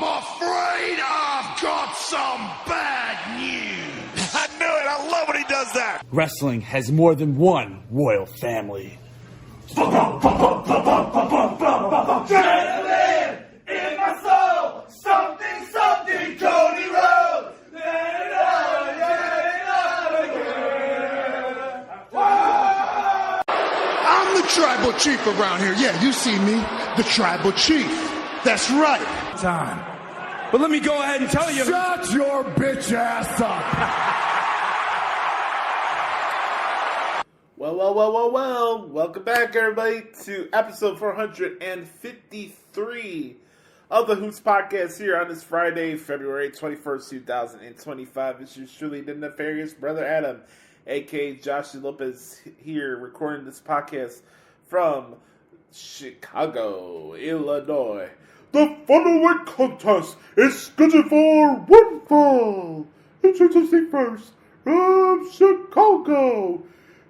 I'm afraid I've got some bad news. I knew it. I love when he does that. Wrestling has more than one royal family. Adrenaline in my soul, something, something, Cody Rhodes. I'm the tribal chief around here. Yeah, you see me, the tribal chief. That's right. Time. But let me go ahead and tell you. Shut your bitch ass up. Well. Welcome back, everybody, to episode 453 of the Hoots Podcast here on this Friday, February 21st, 2025. It's yours truly, the nefarious brother Adam, a.k.a. Joshie Lopez, here recording this podcast from Chicago, Illinois. The following contest is scheduled for one fall. Introducing first from Chicago,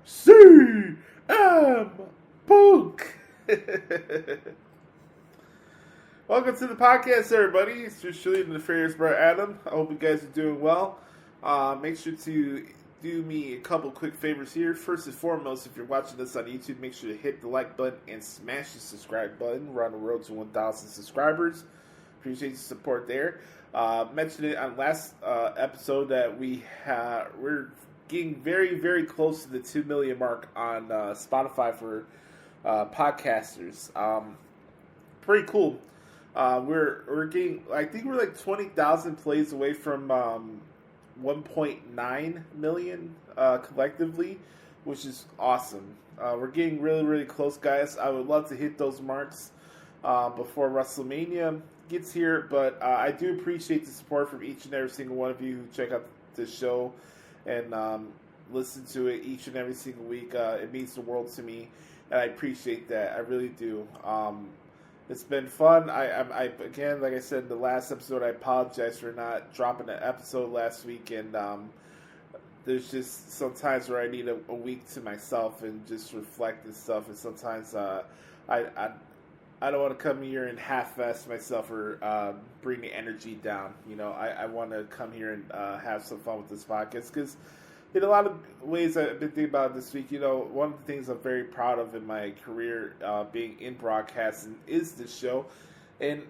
CM Punk. Welcome to the podcast, everybody. It's just truly the nefarious brother Adam. I hope you guys are doing well. Make sure to do me a couple quick favors here. First and foremost, if you're watching this on YouTube, make sure to hit the like button and smash the subscribe button. We're on the road to 1,000 subscribers. Appreciate the support there. Mentioned it on last episode that we're getting very, very close to the 2 million mark on Spotify for podcasters. Pretty cool. We're getting, I think we're like 20,000 plays away from 1.9 million collectively, which is awesome. We're getting really, really close, guys. I would love to hit those marks before WrestleMania gets here, but I do appreciate the support from each and every single one of you who check out the show and listen to it each and every single week. It means the world to me, and I appreciate that. I really do. It's been fun. I again, like I said in the last episode, I apologize for not dropping an episode last week, and there's just some times where I need a week to myself and just reflect and stuff, and sometimes I don't want to come here and half-ass myself or bring the energy down. You know, I want to come here and have some fun with this podcast because in a lot of ways I've been thinking about it this week. You know, one of the things I'm very proud of in my career being in broadcasting is this show. And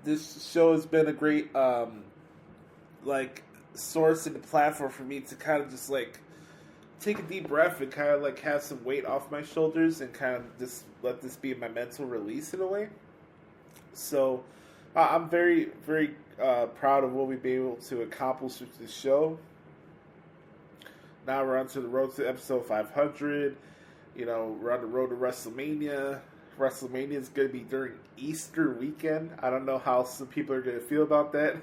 this show has been a great source and a platform for me to kind of just like take a deep breath and kind of like have some weight off my shoulders and kind of just let this be my mental release in a way. So I'm very, very proud of what we've been able to accomplish with this show. Now we're on to the road to episode 500. You know, we're on the road to WrestleMania. WrestleMania is going to be during Easter weekend. I don't know how some people are going to feel about that.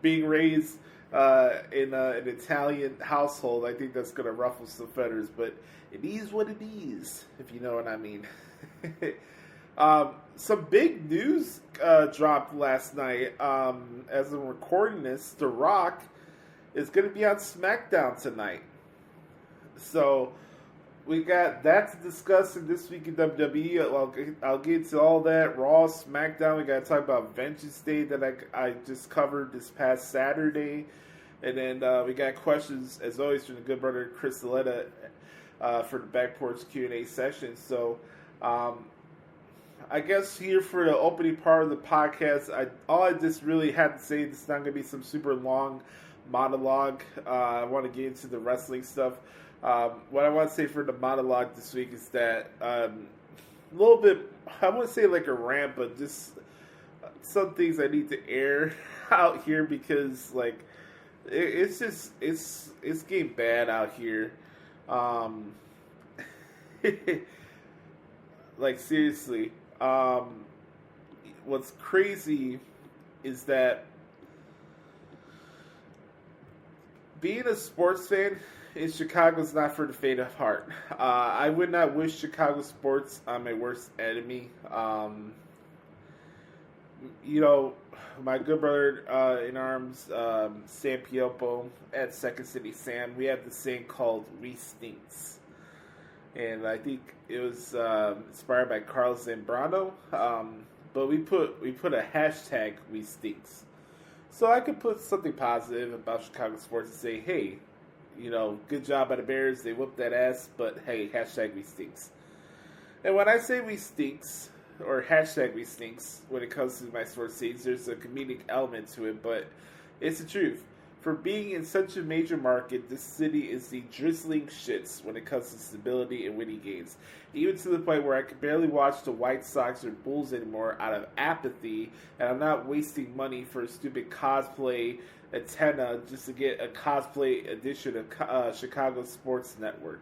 Being raised in an Italian household, I think that's going to ruffle some feathers, but it is what it is, if you know what I mean. Some big news dropped last night. As I'm recording this, The Rock is going to be on SmackDown tonight. So we got that to discuss in this week in WWE. I'll get into all that. Raw, SmackDown. We got to talk about Vengeance Day that I just covered this past Saturday. And then we got questions, as always, from the good brother Chris Letta for the Back Porch Q&A session. So I guess here for the opening part of the podcast, all I just really had to say, this is not going to be some super long monologue. I want to get into the wrestling stuff. What I want to say for the monologue this week is that a little bit, I wouldn't say like a rant, but just some things I need to air out here because like it's getting bad out here. Like seriously, what's crazy is that being a sports fan in Chicago is not for the faint of heart. I would not wish Chicago sports on my worst enemy. You know, my good brother in arms, Sam Piopo at Second City Sam, we have this saying called "We Stinks," and I think it was inspired by Carlos Zambrano. but we put a hashtag we stinks. So I could put something positive about Chicago sports and say, hey, good job by the Bears. They whooped that ass, but hey, hashtag we stinks. And when I say we stinks, or hashtag we stinks, when it comes to my sports teams, there's a comedic element to it, but it's the truth. For being in such a major market, this city is the drizzling shits when it comes to stability and winning games. Even to the point where I can barely watch the White Sox or Bulls anymore out of apathy, and I'm not wasting money for a stupid cosplay antenna just to get a cosplay edition of Chicago Sports Network.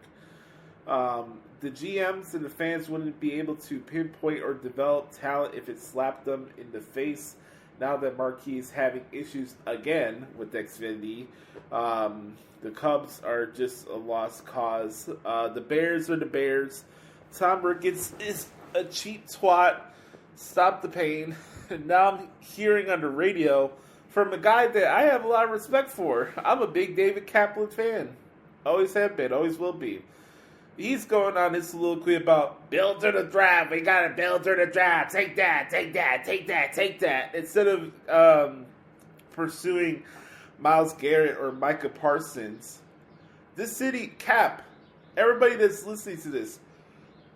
The GMs and the fans wouldn't be able to pinpoint or develop talent if it slapped them in the face. Now that Marquee is having issues again with Xfinity, the Cubs are just a lost cause. The Bears are the Bears. Tom Ricketts is a cheap twat. Stop the pain. And now I'm hearing on the radio from a guy that I have a lot of respect for. I'm a big David Kaplan fan. Always have been, always will be. He's going on his soliloquy about build to the draft. We got to build to the draft. Take that, take that, take that, take that. Instead of pursuing Myles Garrett or Micah Parsons. This city, Cap, everybody that's listening to this,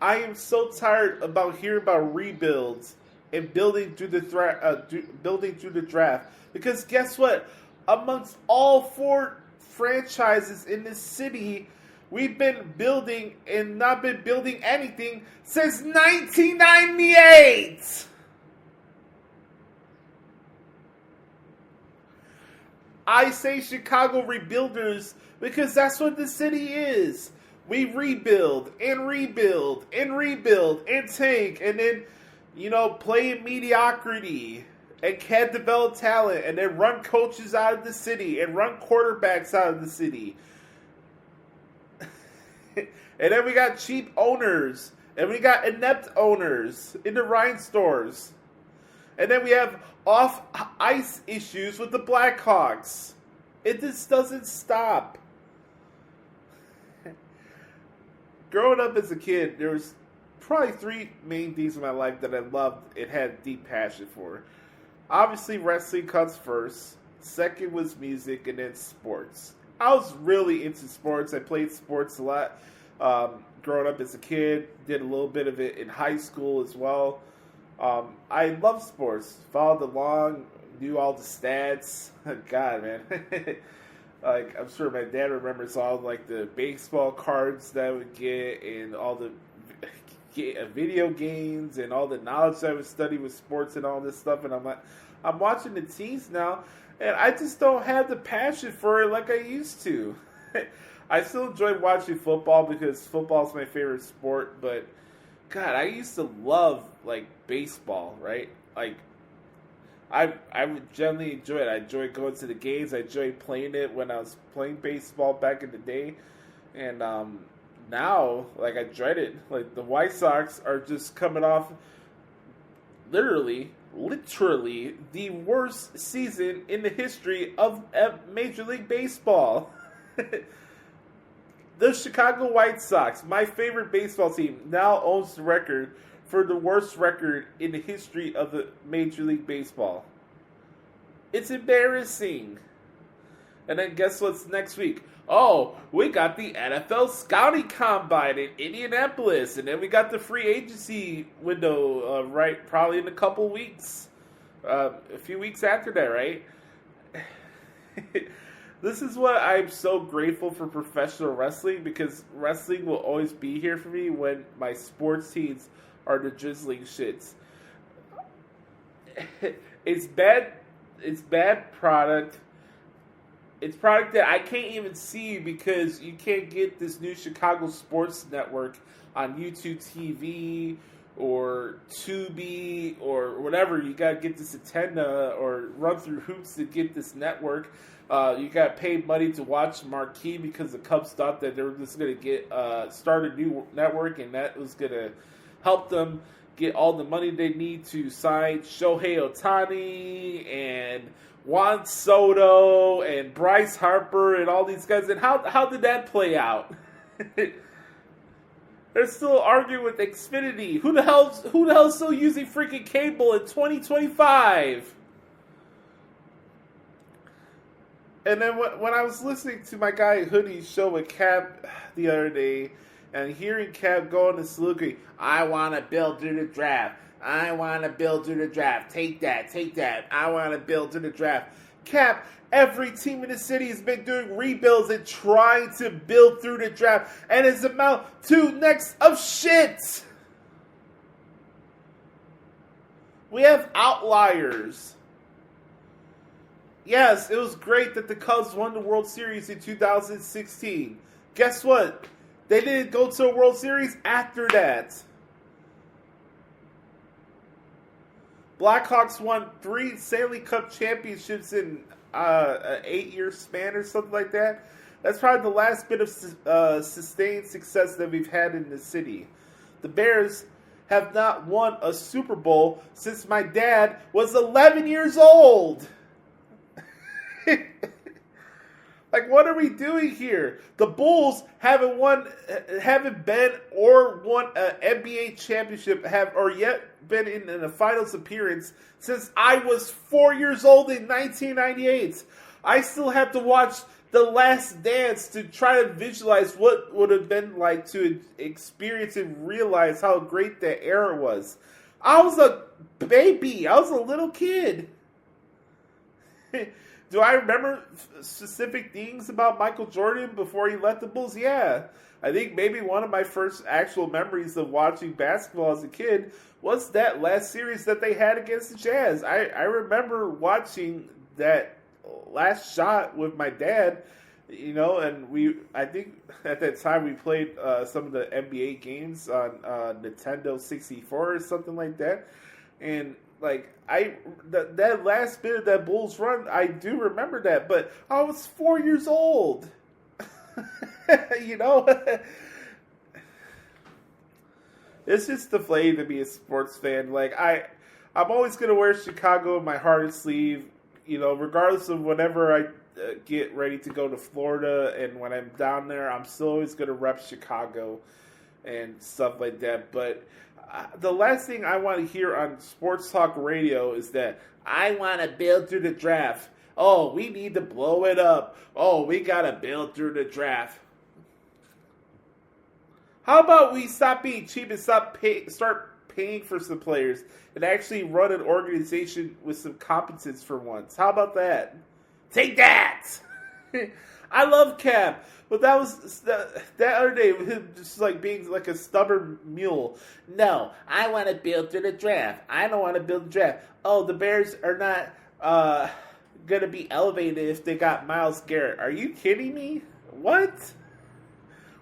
I am so tired about hearing about rebuilds and building through the draft. Because guess what? Amongst all 4 franchises in this city, we've been building and not been building anything since 1998. I say Chicago rebuilders because that's what the city is. We rebuild and rebuild and rebuild and tank and then, play in mediocrity and can't develop talent and then run coaches out of the city and run quarterbacks out of the city. And then we got cheap owners. And we got inept owners in the Rhine stores. And then we have off-ice issues with the Blackhawks. It just doesn't stop. Growing up as a kid, there was probably 3 main things in my life that I loved and had deep passion for. Obviously, wrestling comes first. Second was music, and then sports. I was really into sports. I played sports a lot. Growing up as a kid, did a little bit of it in high school as well. I love sports, followed along, knew all the stats. God, man. I'm sure my dad remembers all the baseball cards that I would get and all the video games and all the knowledge that I would study with sports and all this stuff. And I'm watching the teams now, and I just don't have the passion for it like I used to. I still enjoy watching football because football is my favorite sport, but God, I used to love baseball, right? I would generally enjoy it. I enjoyed going to the games. I enjoyed playing it when I was playing baseball back in the day, and now I dread it. The White Sox are just coming off literally the worst season in the history of Major League Baseball. The Chicago White Sox, my favorite baseball team, now owns the record for the worst record in the history of the Major League Baseball. It's embarrassing. And then guess what's next week? Oh, we got the NFL Scouting Combine in Indianapolis. And then we got the free agency window, probably in a couple weeks. A few weeks after that, right? This is what I'm so grateful for professional wrestling, because wrestling will always be here for me when my sports teams are the drizzling shits. It's bad product. It's product that I can't even see because you can't get this new Chicago Sports Network on YouTube TV or Tubi or whatever. You gotta get this antenna or run through hoops to get this network. You got to pay money to watch Marquee because the Cubs thought that they were just going to start a new network, and that was going to help them get all the money they need to sign Shohei Ohtani and Juan Soto and Bryce Harper and all these guys. And how did that play out? They're They're still arguing with Xfinity. Who the hell's still using freaking cable in 2025? And then when I was listening to my guy Hoodie's show with Cap the other day, and hearing Cap go on the soliloquy, I want to build through the draft. I want to build through the draft. Take that. I want to build through the draft. Cap, every team in the city has been doing rebuilds and trying to build through the draft, and it's amount to next of shit. We have outliers. Yes, it was great that the Cubs won the World Series in 2016. Guess what? They didn't go to a World Series after that. Blackhawks won 3 Stanley Cup championships in an 8-year span or something like that. That's probably the last bit of sustained success that we've had in the city. The Bears have not won a Super Bowl since my dad was 11 years old. Like, what are we doing here? The Bulls haven't been or won an NBA championship, yet been in a finals appearance since I was 4 years old in 1998. I still have to watch The Last Dance to try to visualize what would have been like to experience and realize how great that era was. I was a baby. I was a little kid. Do I remember specific things about Michael Jordan before he left the Bulls? Yeah. I think maybe one of my first actual memories of watching basketball as a kid was that last series that they had against the Jazz. I remember watching that last shot with my dad, and I think at that time we played some of the NBA games on Nintendo 64 or something like that. And that last bit of that Bulls run, I do remember that, but I was 4 years old. It's just deflating to be a sports fan. I'm always gonna wear Chicago in my heart and sleeve, regardless of whenever I get ready to go to Florida, and when I'm down there, I'm still always gonna rep Chicago and stuff like that. But the last thing I want to hear on sports talk radio is that I want to build through the draft. Oh, we need to blow it up. Oh, we got to build through the draft. How about we stop being cheap and start paying for some players and actually run an organization with some competence for once? How about that? Take that! I love Cap. But that was that other day with him just being like a stubborn mule. No, I want to build through the draft. I don't want to build the draft. Oh, the Bears are not going to be elevated if they got Myles Garrett. Are you kidding me? What?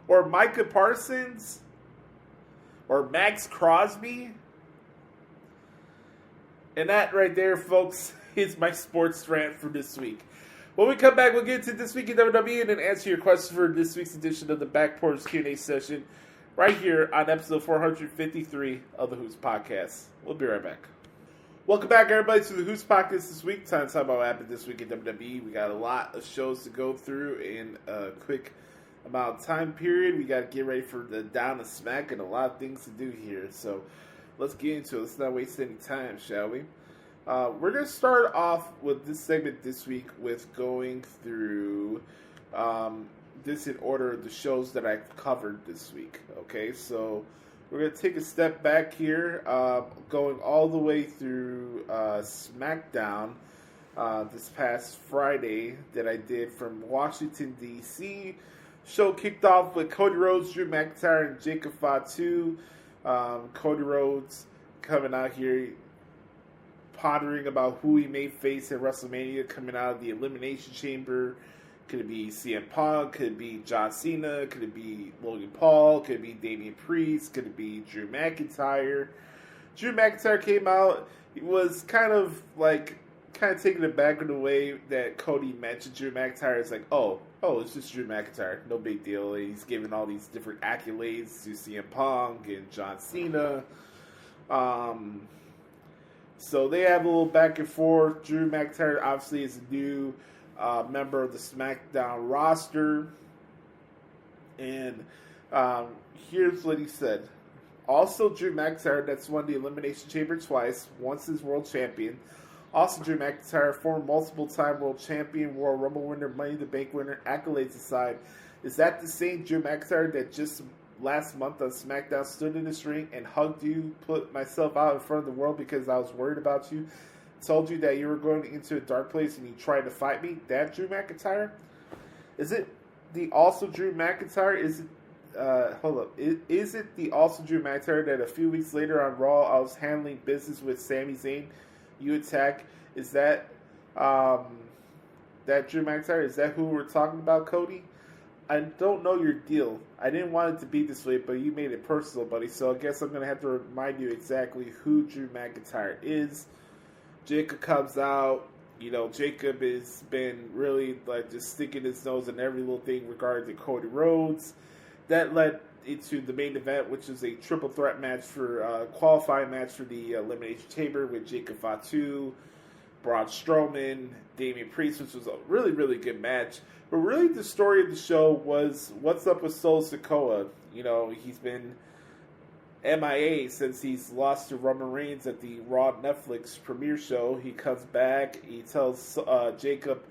Or Micah Parsons? Or Max Crosby? And that right there, folks, is my sports rant for this week. When we come back, we'll get to This Week in WWE and then answer your questions for this week's edition of the Back Porch Q&A session right here on episode 453 of the Hoots Podcast. We'll be right back. Welcome back, everybody, to the Hoots Podcast this week. Time to talk about what happened this week in WWE. We got a lot of shows to go through in a quick amount of time period. We got to get ready for the Down to Smack and a lot of things to do here. So let's get into it. Let's not waste any time, shall we? We're going to start off with this segment this week with going through this in order of the shows that I covered this week. Okay, so we're going to take a step back here, going all the way through SmackDown this past Friday that I did from Washington, D.C. Show kicked off with Cody Rhodes, Drew McIntyre, and Jacob Fatu. Cody Rhodes coming out here pondering about who he may face at WrestleMania coming out of the Elimination Chamber. Could it be CM Punk? Could it be John Cena? Could it be Logan Paul? Could it be Damian Priest? Could it be Drew McIntyre? Drew McIntyre came out. He was kind of taken aback in the way that Cody mentioned Drew McIntyre. It's oh, it's just Drew McIntyre. No big deal. He's giving all these different accolades to CM Punk and John Cena. So they have a little back and forth. Drew McIntyre obviously is a new member of the SmackDown roster. And Here's what he said. Also, Drew McIntyre, that's won the Elimination Chamber twice, once as world champion. Also, Drew McIntyre, former multiple-time world champion, Royal Rumble winner, Money in the Bank winner, accolades aside. Is that the same Drew McIntyre that just last month on SmackDown stood in this ring and hugged you, put myself out in front of the world because I was worried about you, told you that you were going into a dark place and you tried to fight me? That Drew McIntyre? Is it the also Drew McIntyre? Is it hold up. Is it the also Drew McIntyre that a few weeks later on Raw I was handling business with Sami Zayn? You attack. Is that that Drew McIntyre? Is that who we're talking about, Cody? I don't know your deal. I didn't want it to be this way, but you made it personal, buddy. So I guess I'm going to have to remind you exactly who Drew McIntyre is. Jacob comes out. You know, Jacob has been really like just sticking his nose in every little thing regarding to Cody Rhodes. That led into the main event, which is a triple threat match for qualifying match for the Elimination Chamber with Jacob Fatu, Braun Strowman, Damian Priest, which was a really, really good match. But really the story of the show was what's up with Solo Sikoa. You know, he's been MIA since he's lost to Roman Reigns at the Raw Netflix premiere show. He comes back, he tells Jacob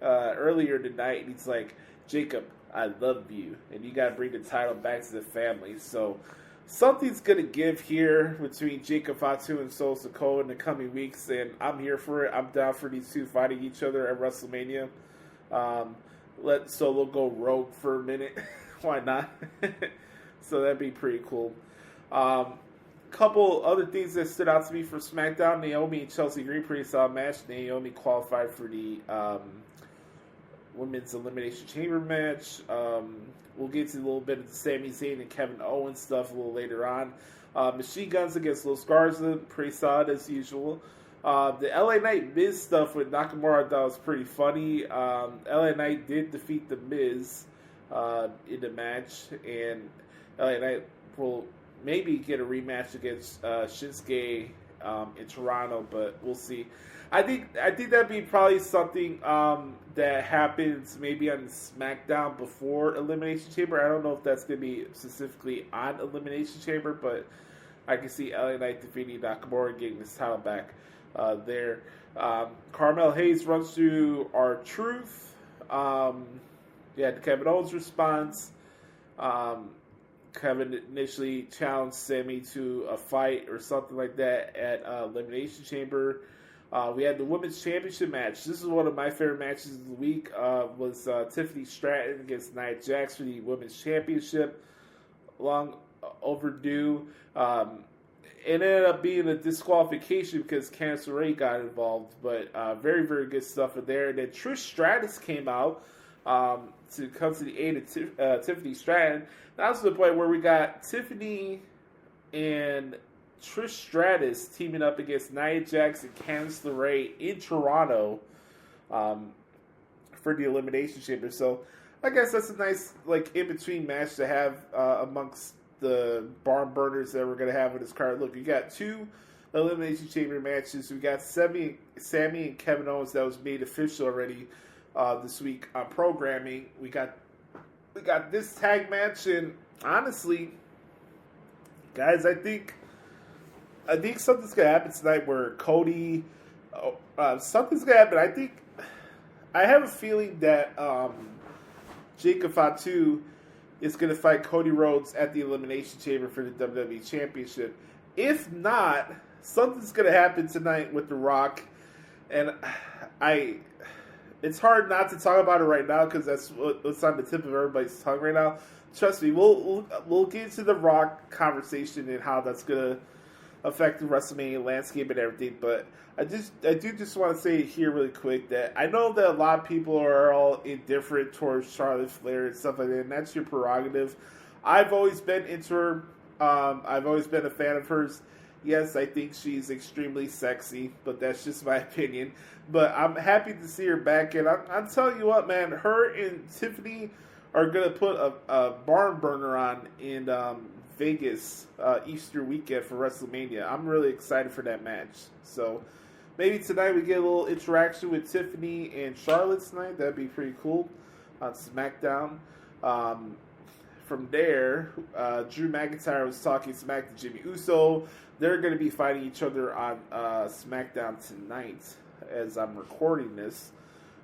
earlier tonight, and he's like, Jacob, I love you, and you got to bring the title back to the family. So something's going to give here between Jacob Fatu and Solo Sikoa in the coming weeks, and I'm here for it. I'm down for these two fighting each other at WrestleMania. Let Solo go rogue for a minute. Why not? So that'd be pretty cool. Couple other things that stood out to me for SmackDown. Naomi and Chelsea Green, pretty solid match. Naomi qualified for the Women's Elimination Chamber match. We'll get to a little bit of the Sami Zayn and Kevin Owens stuff a little later on. Machine Guns against Los Garza, pretty solid as usual. The LA Knight Miz stuff with Nakamura I thought was pretty funny. LA Knight did defeat the Miz in the match, and LA Knight will maybe get a rematch against Shinsuke in Toronto, but we'll see. I think that'd be probably something that happens maybe on SmackDown before Elimination Chamber. I don't know if that's going to be specifically on Elimination Chamber, but I can see LA Knight defeating Nakamura and getting his title back there. Carmel Hayes runs through R-Truth. The Kevin Owens response. Kevin initially challenged Sami to a fight or something like that at Elimination Chamber. We had the Women's Championship match. This is one of my favorite matches of the week. Was Tiffany Stratton against Nia Jax for the Women's Championship. Long overdue. It ended up being a disqualification because Candice LeRae got involved. But very, very good stuff in there. And then Trish Stratus came out to come to the aid of Tiffany Stratton. That was the point where we got Tiffany and Trish Stratus teaming up against Nia Jax and Candice LeRae in Toronto for the Elimination Chamber. So I guess that's a nice in-between match to have amongst the barn burners that we're going to have in this card. Look, we got two Elimination Chamber matches. We got Sami and Kevin Owens that was made official already this week on programming. We got this tag match, and honestly, guys, I think something's gonna happen tonight where Cody, something's gonna happen. I have a feeling that Jacob Fatu is gonna fight Cody Rhodes at the Elimination Chamber for the WWE Championship. If not, something's gonna happen tonight with The Rock, and it's hard not to talk about it right now because that's what's on the tip of everybody's tongue right now. Trust me, we'll get into the Rock conversation and how that's gonna affect the WrestleMania landscape and everything. But I do just want to say here really quick that I know that a lot of people are all indifferent towards Charlotte Flair and stuff like that, and that's your prerogative. I've always been into her. I've always been a fan of hers. Yes, I think she's extremely sexy, but that's just my opinion. But I'm happy to see her back, and I'm telling you what, man, her and Tiffany are going to put a barn burner on in Vegas Easter weekend for WrestleMania. I'm really excited for that match. So maybe tonight we get a little interaction with Tiffany and Charlotte tonight. That'd be pretty cool on SmackDown. from there, Drew McIntyre was talking smack to Jimmy Uso. They're going to be fighting each other on SmackDown tonight as I'm recording this.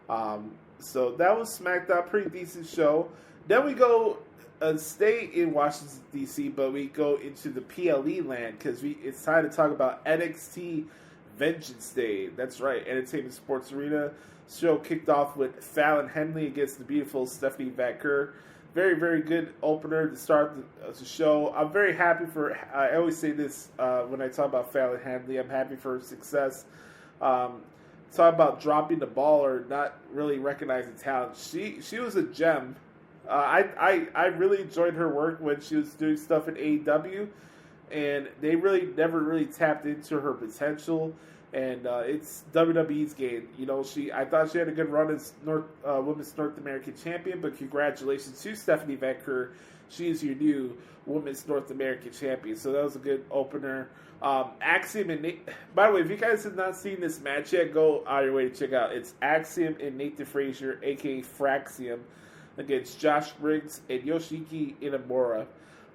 So that was SmackDown, pretty decent show. Then we go stay in Washington, D.C., but we go into the PLE land because it's time to talk about NXT Vengeance Day. That's right, Entertainment Sports Arena. Show kicked off with Fallon Henley against the beautiful Stephanie Vaquer. Very, very good opener to start the show. I'm very happy for, I always say this when I talk about Fallon Henley, I'm happy for her success. Talk about dropping the ball or not really recognizing talent. She was a gem. I really enjoyed her work when she was doing stuff in AEW, and they really never really tapped into her potential. And it's WWE's game. You know, I thought she had a good run as Women's North American Champion, but congratulations to Stephanie Vaquer. She is your new Women's North American Champion. So that was a good opener. Axiom and Nate. By the way, if you guys have not seen this match yet, go out of your way to check out. It's Axiom and Nathan Frazier, aka Fraxium, against Josh Briggs and Yoshiki Inamura.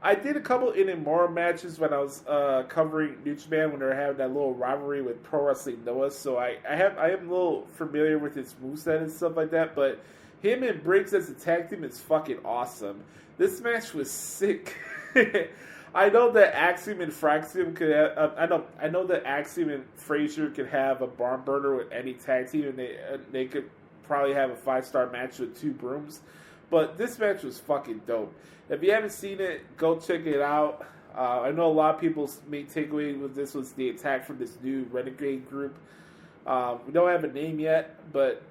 I did a couple Inamura matches when I was covering New Japan when they were having that little rivalry with Pro Wrestling Noah, so I am a little familiar with his moveset and stuff like that, but him and Briggs as a tag team is fucking awesome. This match was sick. I know that Axiom and Fraxium could have, I know that Axiom and Frazier could have a barn burner with any tag team, and they could probably have a 5-star match with 2 brooms. But this match was fucking dope. If you haven't seen it, go check it out. I know a lot of people's main takeaway with this was the attack from this new Renegade group. We don't have a name yet, but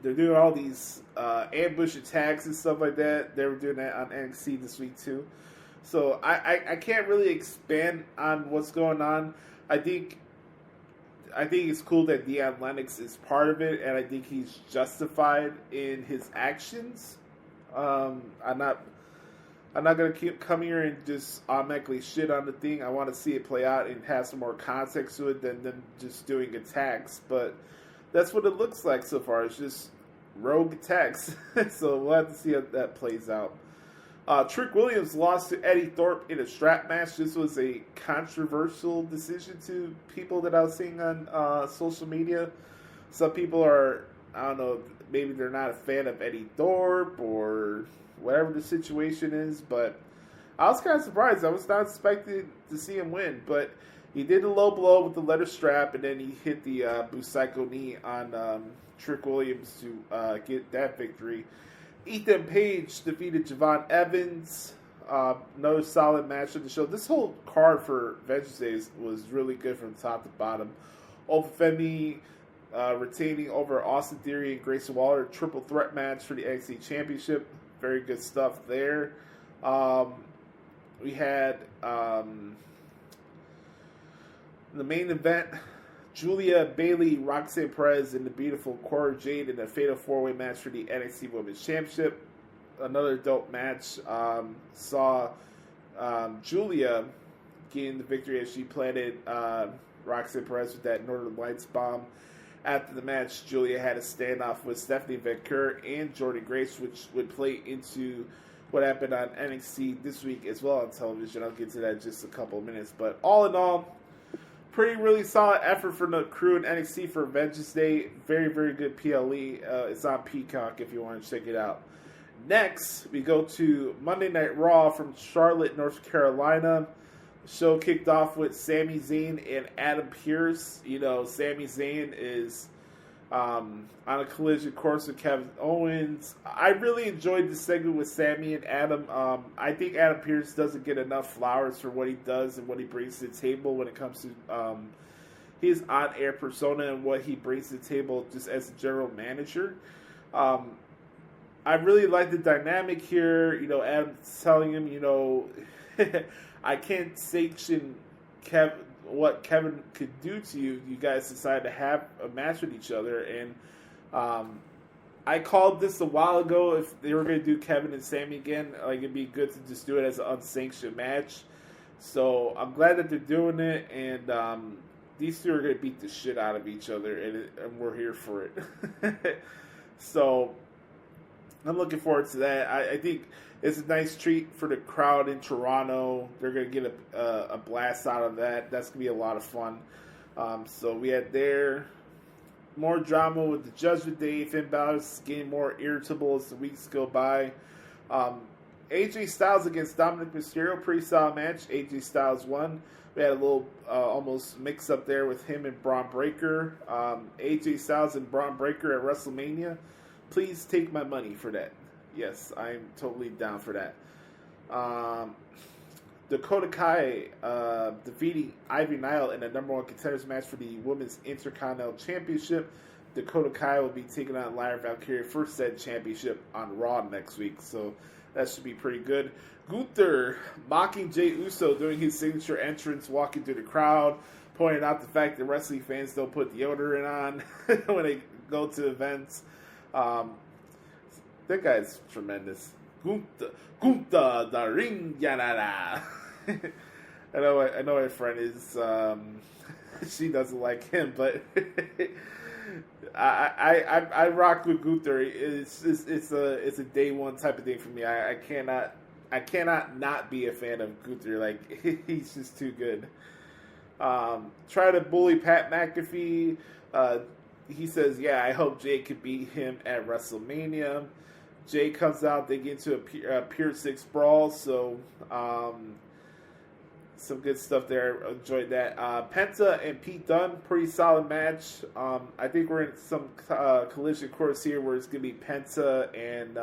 they're doing all these ambush attacks and stuff like that. They were doing that on NXT this week too. So I can't really expand on what's going on. I think it's cool that Deion Lennox is part of it, and I think he's justified in his actions. I'm not gonna come here and just automatically shit on the thing. I want to see it play out and have some more context to it than them just doing attacks. But that's what it looks like so far. It's just rogue attacks. So we'll have to see how that plays out. Trick Williams lost to Eddie Thorpe in a strap match. This was a controversial decision to people that I was seeing on social media. Some people are, I don't know, maybe they're not a fan of Eddie Thorpe or whatever the situation is, but I was kind of surprised. I was not expecting to see him win, but he did a low blow with the leather strap, and then he hit the Busaiku knee on Trick Williams to get that victory. Ethan Page defeated Javon Evans. Another solid match of the show. This whole card for Vengeance Day was really good from top to bottom. Ofemi retaining over Austin Theory and Grayson Waller. Triple threat match for the NXT Championship. Very good stuff there. We had the main event. Julia Bailey, Roxanne Perez, and the beautiful Cora Jade in a fatal 4-way match for the NXT Women's Championship. Another dope match. Saw Julia getting the victory as she planted Roxanne Perez with that Northern Lights bomb. After the match, Julia had a standoff with Stephanie Vaquer and Jordan Grace, which would play into what happened on NXT this week as well on television. I'll get to that in just a couple of minutes. But all in all, pretty really solid effort from the crew in NXT for Vengeance Day. Very, very good PLE. It's on Peacock if you want to check it out. Next, we go to Monday Night Raw from Charlotte, North Carolina. The show kicked off with Sami Zayn and Adam Pearce. You know, Sami Zayn is on a collision course with Kevin Owens. I really enjoyed the segment with Sami and Adam. I think Adam Pearce doesn't get enough flowers for what he does and what he brings to the table when it comes to his on-air persona and what he brings to the table just as a general manager. I really like the dynamic here. You know, Adam's telling him, you know, I can't sanction what Kevin could do to you. You guys decided to have a match with each other, and I called this a while ago. If they were going to do Kevin and Sami again, like, it'd be good to just do it as an unsanctioned match. So I'm glad that they're doing it, and these two are going to beat the shit out of each other, and we're here for it. So I'm looking forward to that. I think it's a nice treat for the crowd in Toronto. They're going to get a blast out of that. That's going to be a lot of fun. So we had there more drama with the Judgment Day. Finn Balor's getting more irritable as the weeks go by. AJ Styles against Dominic Mysterio, pretty solid match. AJ Styles won. We had a little almost mix up there with him and Braun Breaker. AJ Styles and Braun Breaker at WrestleMania. Please take my money for that. Yes, I'm totally down for that. Dakota Kai defeating Ivy Nile in a number one contenders match for the Women's Intercontinental Championship. Dakota Kai will be taking on Lyra Valkyria for said championship on Raw next week, so that should be pretty good. Gunther mocking Jey Uso doing his signature entrance, walking through the crowd, pointing out the fact that wrestling fans don't put deodorant on when they go to events. That guy's tremendous. Gunther the ring yanara. I know my friend is she doesn't like him, but I rock with Gunther. It's a day one type of thing for me. I cannot not be a fan of Gunther. Like, he's just too good. Try to bully Pat McAfee. He says, yeah, I hope Jay could beat him at WrestleMania. Jay comes out, they get into a Pure 6 brawl, so some good stuff there. Enjoyed that. Penta and Pete Dunne, pretty solid match. I think we're in some collision course here where it's going to be Penta and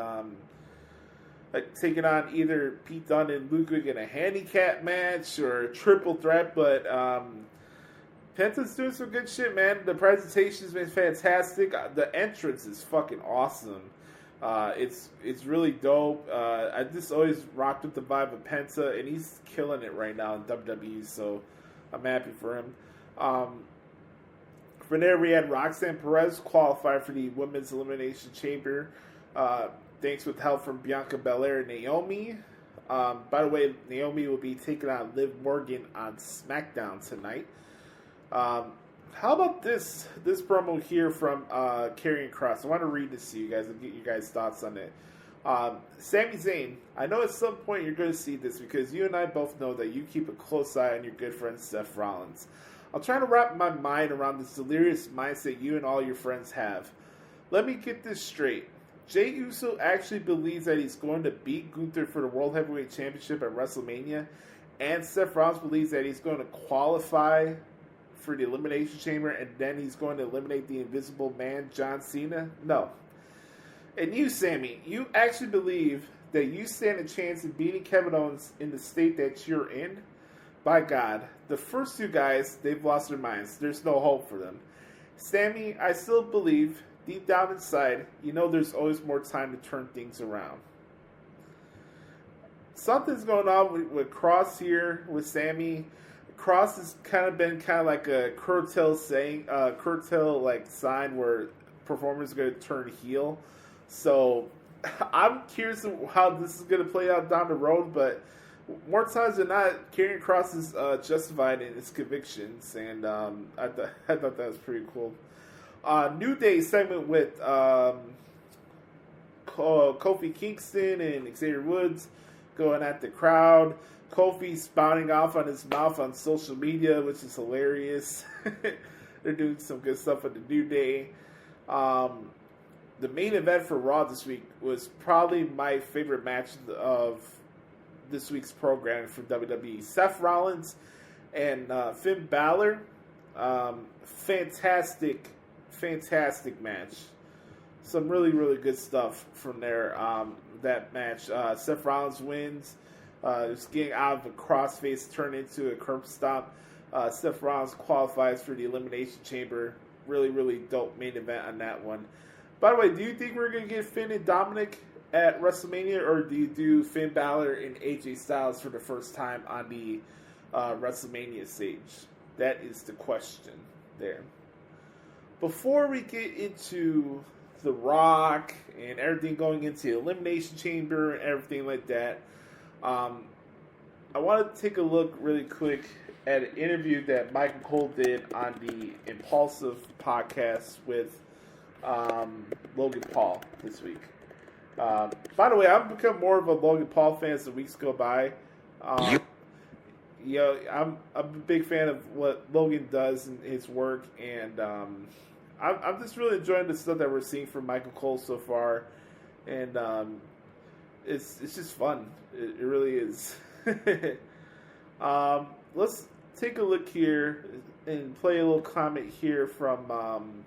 taking on either Pete Dunne and Ludwig in a handicap match or a triple threat, but Penta's doing some good shit, man. The presentation's been fantastic. The entrance is fucking awesome. It's really dope. I just always rocked with the vibe of Penta, and he's killing it right now in WWE, so I'm happy for him. From there, we had Roxanne Perez qualify for the Women's Elimination Chamber, thanks with help from Bianca Belair and Naomi. By the way, Naomi will be taking on Liv Morgan on SmackDown tonight. How about this promo here from Karrion Kross? I want to read this to you guys and get you guys' thoughts on it. Sami Zayn, I know at some point you're going to see this because you and I both know that you keep a close eye on your good friend Seth Rollins. I'm trying to wrap my mind around this delirious mindset you and all your friends have. Let me get this straight. Jey Uso actually believes that he's going to beat Gunther for the World Heavyweight Championship at WrestleMania, and Seth Rollins believes that he's going to qualify for the Elimination Chamber, and then he's going to eliminate the Invisible Man, John Cena? No. And you, Sammy, you actually believe that you stand a chance of beating Kevin Owens in the state that you're in? By God, the first two guys, they've lost their minds. There's no hope for them. Sammy, I still believe, deep down inside, you know there's always more time to turn things around. Something's going on with Kross here, with Sammy. Kross has kind of been like a curtail sign where performers are going to turn heel. So I'm curious how this is going to play out down the road, but more times than not, Karrion Kross is justified in his convictions, and I thought that was pretty cool. New Day segment with Kofi Kingston and Xavier Woods going at the crowd. Kofi spouting off on his mouth on social media, which is hilarious. They're doing some good stuff with the New Day. The main event for Raw this week was probably my favorite match of this week's program for WWE. Seth Rollins and Finn Balor. Fantastic match. Some really, really good stuff from there. That match. Seth Rollins wins. Just getting out of a crossface turned into a curb stomp. Seth Rollins qualifies for the Elimination Chamber. Really, really dope main event on that one. By the way, do you think we're going to get Finn and Dominic at WrestleMania, or do you do Finn Balor and AJ Styles for the first time on the WrestleMania stage? That is the question there. Before we get into The Rock and everything going into the Elimination Chamber and everything like that, I want to take a look really quick at an interview that Michael Cole did on the Impaulsive podcast with Logan Paul this week. By the way, I've become more of a Logan Paul fan as the weeks go by. I'm a big fan of what Logan does and his work, and I'm just really enjoying the stuff that we're seeing from Michael Cole so far, and it's just fun. It really is. Let's take a look here and play a little comment here from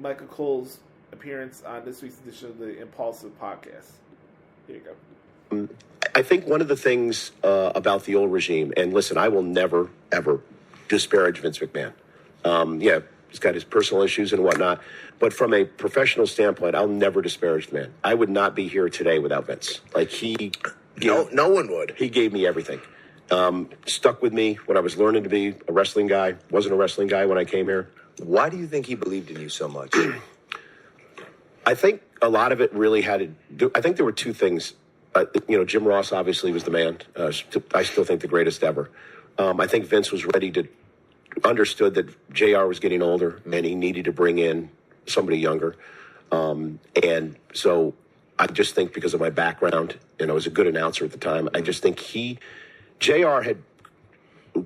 Michael Cole's appearance on this week's edition of the Impaulsive Podcast. Here you go. I think one of the things about the old regime, and listen, I will never, ever disparage Vince McMahon. He's got his personal issues and whatnot, but from a professional standpoint, I'll never disparage the man. I would not be here today without Vince. No one would. He gave me everything. Stuck with me when I was learning to be a wrestling guy. Wasn't a wrestling guy when I came here. Why do you think he believed in you so much? I think a lot of it really had to do. I think there were two things. Jim Ross obviously was the man. I still think the greatest ever. I think Vince was understood that JR was getting older and he needed to bring in somebody younger. And so I just think because of my background, and I was a good announcer at the time, I just think JR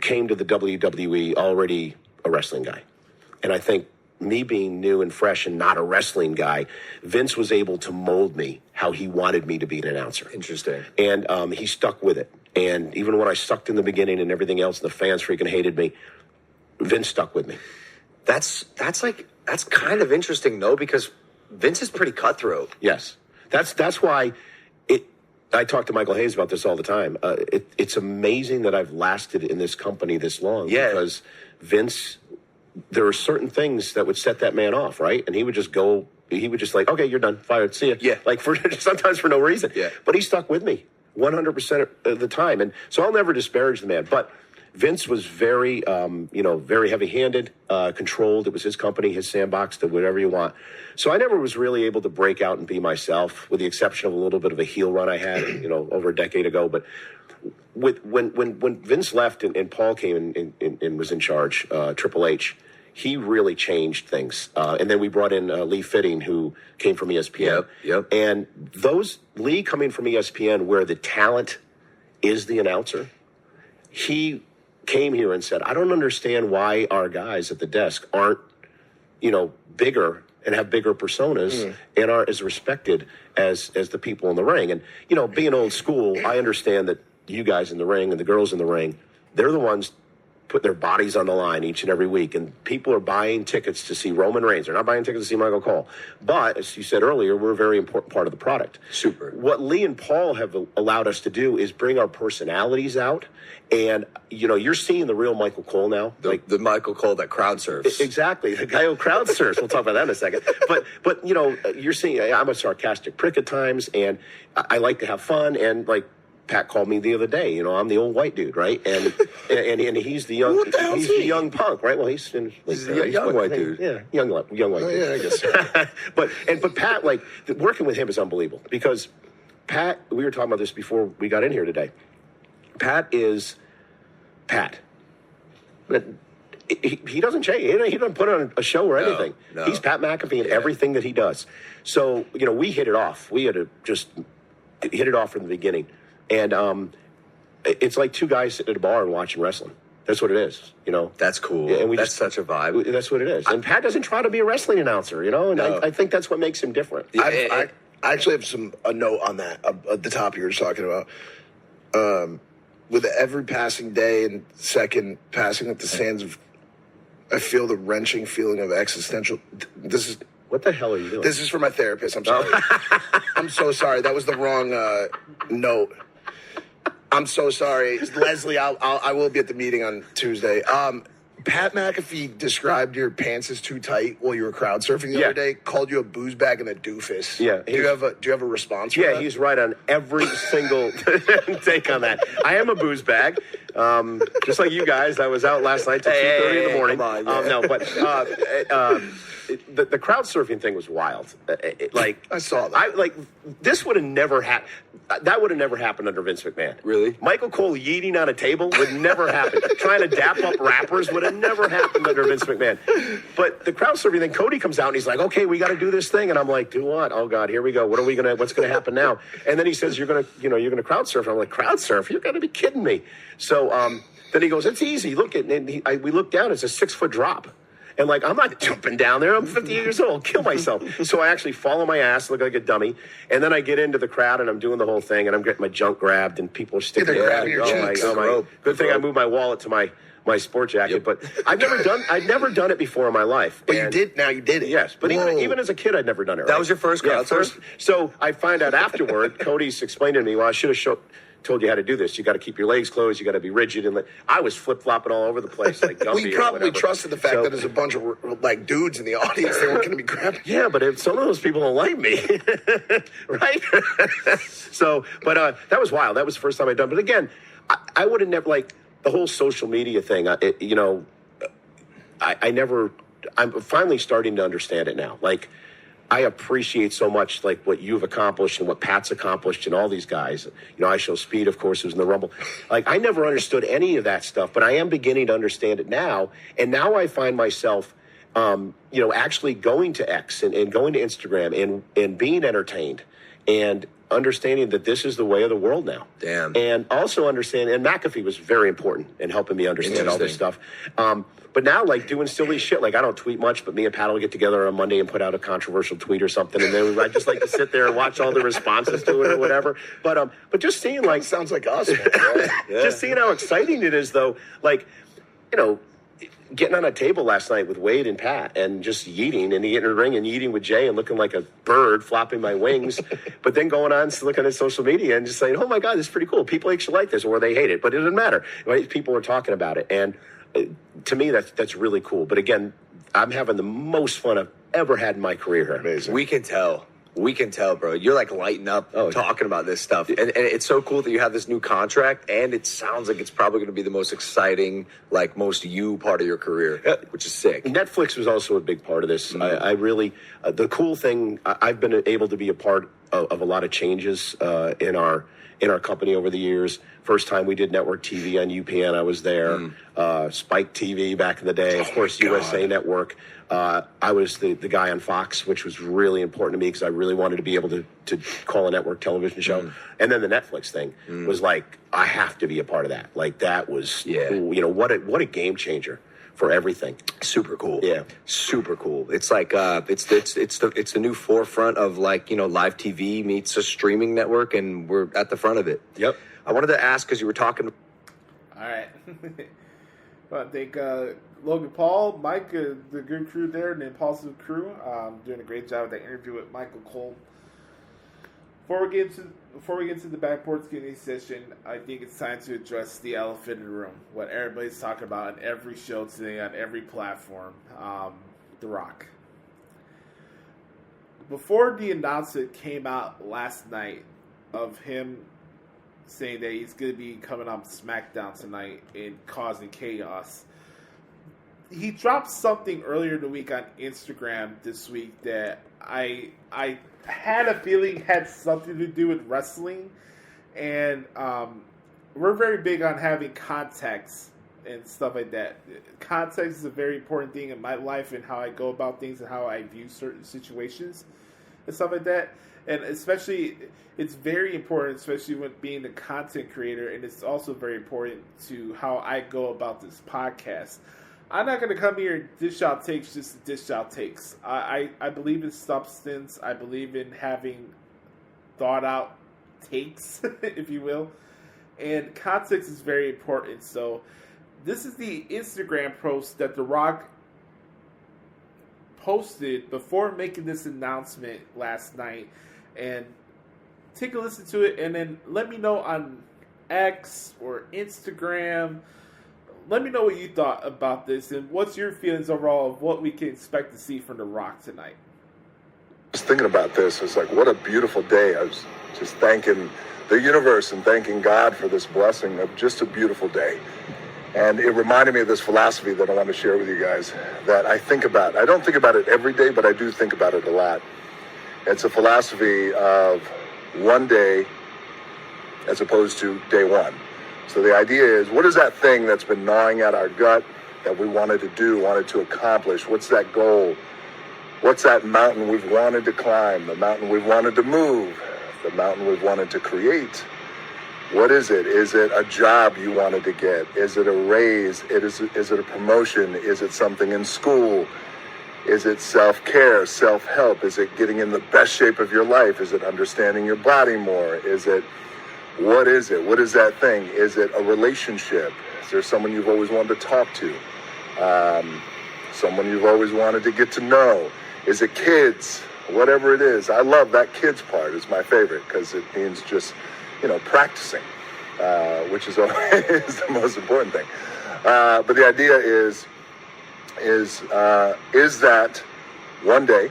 came to the WWE already a wrestling guy. And I think me being new and fresh and not a wrestling guy, Vince was able to mold me how he wanted me to be an announcer. Interesting. And he stuck with it. And even when I sucked in the beginning and everything else, and the fans freaking hated me, Vince stuck with me. That's kind of interesting though, because Vince is pretty cutthroat. Yes. That's why I talk to Michael Hayes about this all the time. It's amazing that I've lasted in this company this long. Yeah. Because Vince, there are certain things that would set that man off, right? And he would just like, okay, you're done, fired, see ya. Yeah. Like sometimes for no reason. Yeah. But he stuck with me 100% of the time. And so I'll never disparage the man. But Vince was very, very heavy-handed, controlled. It was his company, his sandbox, did whatever you want. So I never was really able to break out and be myself, with the exception of a little bit of a heel run I had, over a decade ago. But when Vince left and Paul came and was in charge, Triple H, he really changed things. And then we brought in Lee Fitting, who came from ESPN. Yep. And Lee coming from ESPN, where the talent is the announcer, he came here and said, I don't understand why our guys at the desk aren't, bigger and have bigger personas and aren't as respected as the people in the ring. And, being old school, I understand that you guys in the ring and the girls in the ring, they're the ones putting their bodies on the line each and every week. And people are buying tickets to see Roman Reigns. They're not buying tickets to see Michael Cole. But, as you said earlier, we're a very important part of the product. Super. What Lee and Paul have allowed us to do is bring our personalities out. And, you're seeing the real Michael Cole now. The Michael Cole that crowd surfs. Exactly. The guy who crowd surfs. We'll talk about that in a second. But you're seeing, I'm a sarcastic prick at times, and I like to have fun. And, Pat called me the other day. I'm the old white dude, right? And he's the young, he's the young punk, right? Well, he's a young white dude. Yeah, young white dude. Yeah, I guess. but Pat, working with him is unbelievable, because Pat, we were talking about this before we got in here today. Pat is Pat. But he doesn't change. He doesn't put on a show or anything. No. He's Pat McAfee in everything that he does. So, we hit it off. We had to just hit it off from the beginning. And it's like two guys sitting at a bar and watching wrestling. That's what it is, That's cool. Yeah, and that's such a vibe. That's what it is. And Pat doesn't try to be a wrestling announcer, and No. I think that's what makes him different. I actually have a note on that, at the top you were talking about. With every passing day and second passing at the sands of, I feel the wrenching feeling of existential. What the hell are you doing? This is for my therapist. I'm sorry. I'm so sorry. That was the wrong note. I'm so sorry, Leslie. I will be at the meeting on Tuesday. Pat McAfee described your pants as too tight while you were crowd surfing the other day. Called you a booze bag and a doofus. Yeah. Do you have a response? For that? He's right on every single take on that. I am a booze bag. Just like you guys, I was out last night till 2:30 in the morning. Come on, No, but the crowd surfing thing was wild. I saw that. This would have never happened. That would have never happened under Vince McMahon. Really? Michael Cole yeeting on a table would never happen. Trying to dap up rappers would have never happened under Vince McMahon. But the crowd surfing thing, Cody comes out and he's like, "Okay, we got to do this thing," and I'm like, "Do what? Oh God, here we go. What's gonna happen now?" And then he says, "You're gonna crowd surf." I'm like, "Crowd surf? You're gonna be kidding me!" So then he goes, "It's easy. Look at," and we look down. It's a 6-foot drop. And I'm not jumping down there. I'm 58 years old. I'll kill myself. So I actually fall on my ass, look like a dummy. And then I get into the crowd and I'm doing the whole thing and I'm getting my junk grabbed and people are sticking they're grabbing your cheeks. Good thing I moved my wallet to my sport jacket. Yep. But I'd never done it before in my life. But you did. Now you did it. Yes. But even as a kid, I'd never done it. That was your first crowd surf? So I find out afterward, Cody's explained to me, well, I should have told you how to do this. You got to keep your legs closed. You got to be rigid. And I was flip-flopping all over the place like Gumby. We probably trusted the fact that there's a bunch of dudes in the audience. They weren't going to be grabbing. Yeah, but if some of those people don't like me, right? So, but that was wild. That was the first time I'd done. But again, I would have never the whole social media thing. I'm finally starting to understand it now. I appreciate so much what you've accomplished and what Pat's accomplished and all these guys. I Show Speed, of course, who's in the Rumble. I never understood any of that stuff, but I am beginning to understand it now. And now I find myself, actually going to X and going to Instagram and being entertained and understanding that this is the way of the world now. Damn. And also understanding, and McAfee was very important in helping me understand all this stuff. But now, doing silly shit, I don't tweet much, but me and Pat will get together on Monday and put out a controversial tweet or something, and then I just like to sit there and watch all the responses to it or whatever. But just seeing sounds like us, man. Yeah. Just seeing how exciting it is, though. Getting on a table last night with Wade and Pat and just yeeting and getting in the ring and yeeting with Jay and looking like a bird flopping my wings, but then going on looking at social media and just saying, "Oh my God, this is pretty cool. People actually like this," or they hate it, but it doesn't matter. Right? People are talking about it, and to me, that's really cool. But again, I'm having the most fun I've ever had in my career here. Amazing. We can tell, bro. You're lighting up talking about this stuff. And it's so cool that you have this new contract, and it sounds like it's probably going to be the most exciting, most you part of your career, which is sick. Netflix was also a big part of this. I really, the cool thing, I've been able to be a part of a lot of changes in our company over the years. First time we did network TV on UPN, I was there. Spike TV back in the day, of course, USA Network. I was the guy on Fox, which was really important to me because I really wanted to be able to call a network television show. And then the Netflix thing was I have to be a part of that. That was, what a game changer for everything. Super cool. Yeah. Super cool. It's it's the new forefront of live TV meets a streaming network, and we're at the front of it. Yep. I wanted to ask, because you were talking. All right. I think Logan Paul, Mike, the good crew there, and the Impaulsive crew, doing a great job with that interview with Michael Cole. Before we get to the backboard skinny session, I think it's time to address the elephant in the room. What everybody's talking about on every show today, on every platform, The Rock. Before the announcement came out last night of him saying that he's going to be coming on SmackDown tonight and causing chaos, he dropped something earlier in the week on Instagram this week that I had a feeling had something to do with wrestling, and we're very big on having context and stuff like that. Context is a very important thing in my life and how I go about things and how I view certain situations and stuff like that. And especially, it's very important, especially when being a content creator, and it's also very important to how I go about this podcast. I'm not going to come here and dish out takes just to dish out takes. I believe in substance. I believe in having thought out takes, if you will. And context is very important. So this is the Instagram post that The Rock posted before making this announcement last night. And take a listen to it, and then let me know on X or Instagram. Let me know what you thought about this, and what's your feelings overall of what we can expect to see from The Rock tonight. was thinking about this. It's like, what a beautiful day. I was just thanking the universe and thanking God for this blessing of just a beautiful day. And it reminded me of this philosophy that I want to share with you guys that I think about. I don't think about it every day, but I do think about it a lot. It's a philosophy of one day as opposed to day one. So the idea is, what is that thing that's been gnawing at our gut that we wanted to do, wanted to accomplish? What's that goal? What's that mountain we've wanted to climb, the mountain we've wanted to move, the mountain we've wanted to create? What is it? Is it a job you wanted to get? Is it a raise? Is it a promotion? Is it something in school? Is it self-care, self-help? Is it getting in the best shape of your life? Is it understanding your body more? What is it? What is that thing? Is it a relationship? Is there someone you've always wanted to talk to? Someone you've always wanted to get to know? Is it kids? Whatever it is. I love that kids part. Is my favorite because it means just, practicing, which is always the most important thing. But the idea is that one day,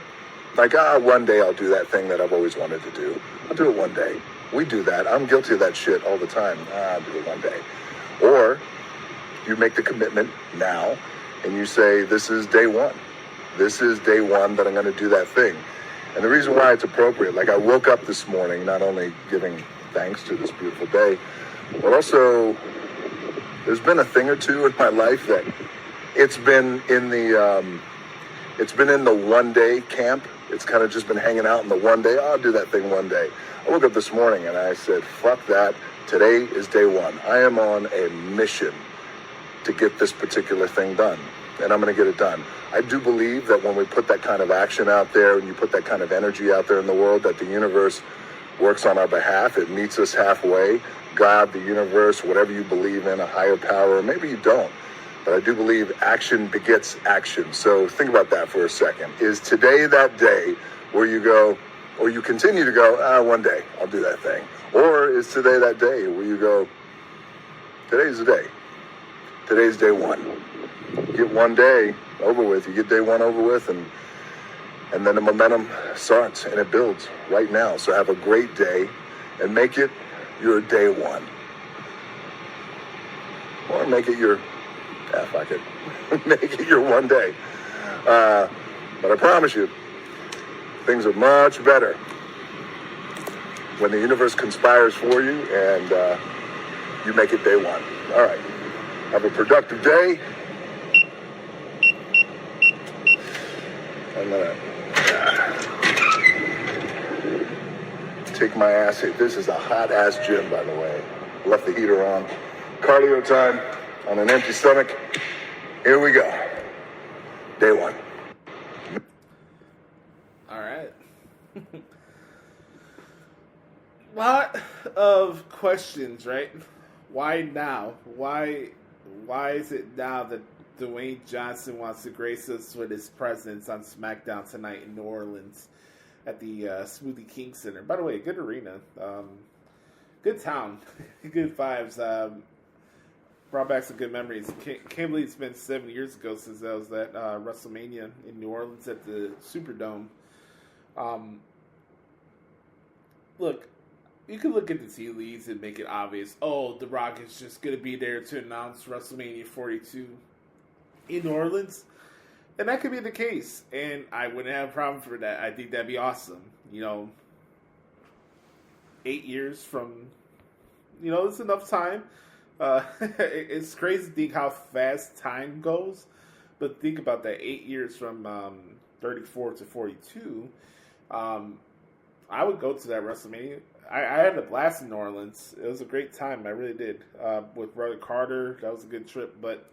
one day I'll do that thing that I've always wanted to do. I'll do it one day. We do that. I'm guilty of that shit all the time. I'll do it one day. Or you make the commitment now and you say, this is day one. This is day one that I'm going to do that thing. And the reason why it's appropriate, I woke up this morning, not only giving thanks to this beautiful day, but also there's been a thing or two in my life that it's been in the one day camp. It's kind of just been hanging out in the one day. I'll do that thing one day. I woke up this morning and I said, fuck that. Today is day one. I am on a mission to get this particular thing done. And I'm going to get it done. I do believe that when we put that kind of action out there and you put that kind of energy out there in the world, that the universe works on our behalf. It meets us halfway. God, the universe, whatever you believe in, a higher power, or maybe you don't. But I do believe action begets action. So think about that for a second. Is today that day where you go, or you continue to go, one day I'll do that thing? Or is today that day where you go, today's the day. Today's day one. Get one day over with. You get day one over with, and then the momentum starts and it builds right now. So have a great day and make it your day one. Or make it your, fuck it. Make it your one day. But I promise you, things are much better when the universe conspires for you and you make it day one. All right. Have a productive day. I'm going to take my ass here. This is a hot-ass gym, by the way. Left the heater on. Cardio time on an empty stomach. Here we go. Day one. All right. Lot of questions, right? Why now? Why is it now that Dwayne Johnson wants to grace us with his presence on SmackDown tonight in New Orleans at the Smoothie King Center? By the way, good arena. Good town. Good vibes. Brought back some good memories. Can't believe it's been 7 years ago since that was at WrestleMania in New Orleans at the Superdome. Look, you can look at the tea leaves and make it obvious. Oh, The Rock is just going to be there to announce WrestleMania 42 in New Orleans. And that could be the case. And I wouldn't have a problem for that. I think that'd be awesome. 8 years from, it's enough time. It's crazy to think how fast time goes. But think about that, 8 years from 34 to 42. I would go to that WrestleMania. I had a blast in New Orleans. It was a great time. I really did. With Brother Carter, that was a good trip. But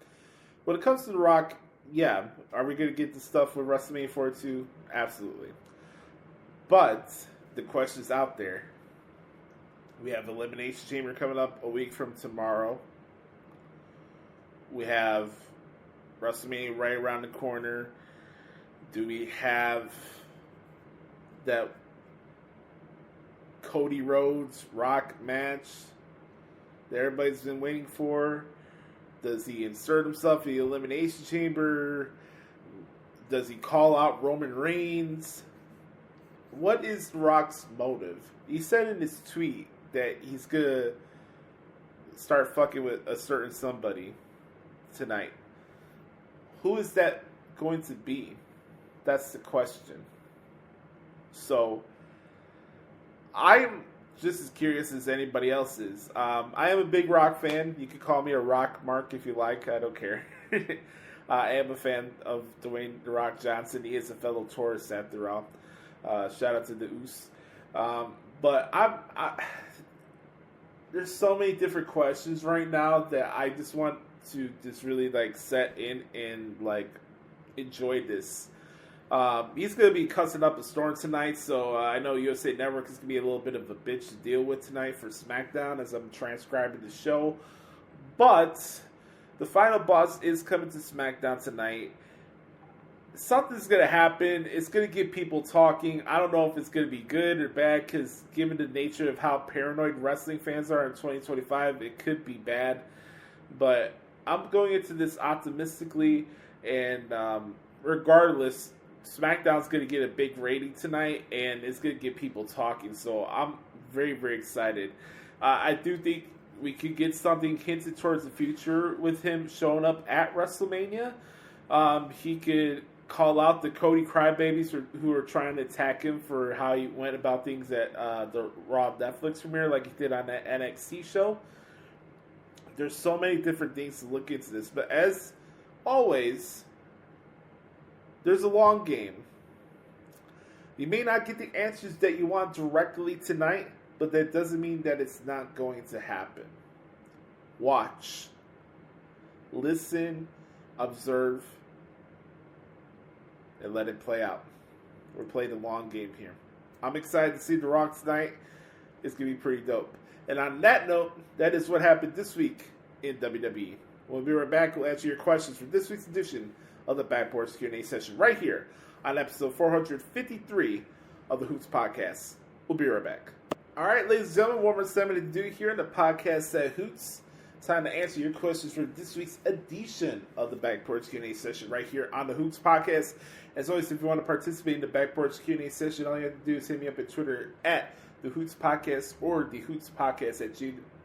when it comes to The Rock, yeah, are we going to get the stuff with WrestleMania 42? Absolutely. But the question's out there. We have Elimination Chamber coming up a week from tomorrow. We have WrestleMania right around the corner. Do we have that Cody Rhodes Rock match that everybody's been waiting for? Does he insert himself in the Elimination Chamber? Does he call out Roman Reigns? what is Rock's motive? He said in his tweet that he's gonna start fucking with a certain somebody tonight. Who is that going to be? That's the question. So, I'm just as curious as anybody else is. I am a big Rock fan. You can call me a Rock Mark if you like. I don't care. I am a fan of Dwayne "The Rock" Johnson. He is a fellow Taurus after all. Shout out to the Oos. But there's so many different questions right now that I just want to just really like set in and like enjoy this. He's going to be cussing up a storm tonight, so I know USA Network is going to be a little bit of a bitch to deal with tonight for SmackDown as I'm transcribing the show. But the final boss is coming to SmackDown tonight. Something's going to happen. It's going to get people talking. I don't know if it's going to be good or bad, because given the nature of how paranoid wrestling fans are in 2025, it could be bad. But I'm going into this optimistically, and regardless, SmackDown's going to get a big rating tonight, and it's going to get people talking. So I'm very, very excited. I do think we could get something hinted towards the future with him showing up at WrestleMania. He could call out the Cody Crybabies who are trying to attack him for how he went about things at the Raw Netflix premiere, like he did on that NXT show. There's so many different things to look into this, but as always, there's a long game. You may not get the answers that you want directly tonight, but that doesn't mean that it's not going to happen. Watch, listen, observe, and let it play out. We're playing the long game here. I'm excited to see The Rock tonight. It's going to be pretty dope. And on that note, that is what happened this week in WWE. We'll be right back. We'll answer your questions for this week's edition of the Backboards Q&A session right here on episode 453 of the Hoots Podcast. We'll be right back. All right, ladies and gentlemen, one more segment to do here in the podcast at Hoots. Time to answer your questions for this week's edition of the Backboards Q&A session right here on the Hoots Podcast. As always, if you want to participate in the Backboards Q&A session, all you have to do is hit me up at Twitter at the Hoots Podcast or the Hoots Podcast at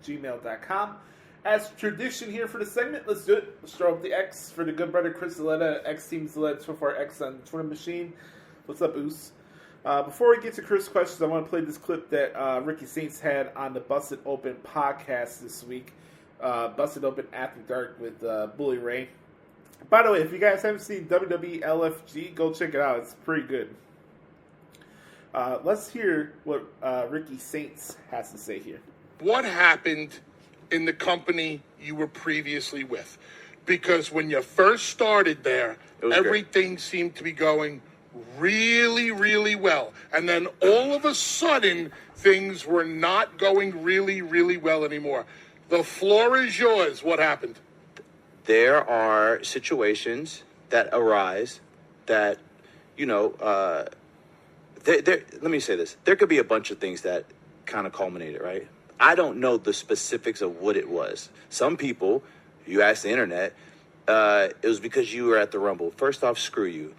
gmail.com. As tradition here for the segment, let's do it. Let's throw up the X for the good brother Chris Zaletta, X Team Zaletta 24X on the Twitter machine. What's up, Oos? Before we get to Chris' questions, I want to play this clip that Ricky Saints had on the Busted Open podcast this week. Busted Open After Dark with Bully Ray. By the way, if you guys haven't seen WWE LFG, go check it out. It's pretty good. Let's hear what Ricky Saints has to say here. What happened in the company you were previously with? Because when you first started there, everything seemed to be going really, really well. And then all of a sudden, things were not going really, really well anymore. The floor is yours. What happened? There are situations that arise that, let me say this. There could be a bunch of things that kind of culminated, right? I don't know the specifics of what it was. Some people, you ask the internet, it was because you were at the Rumble. First off, screw you.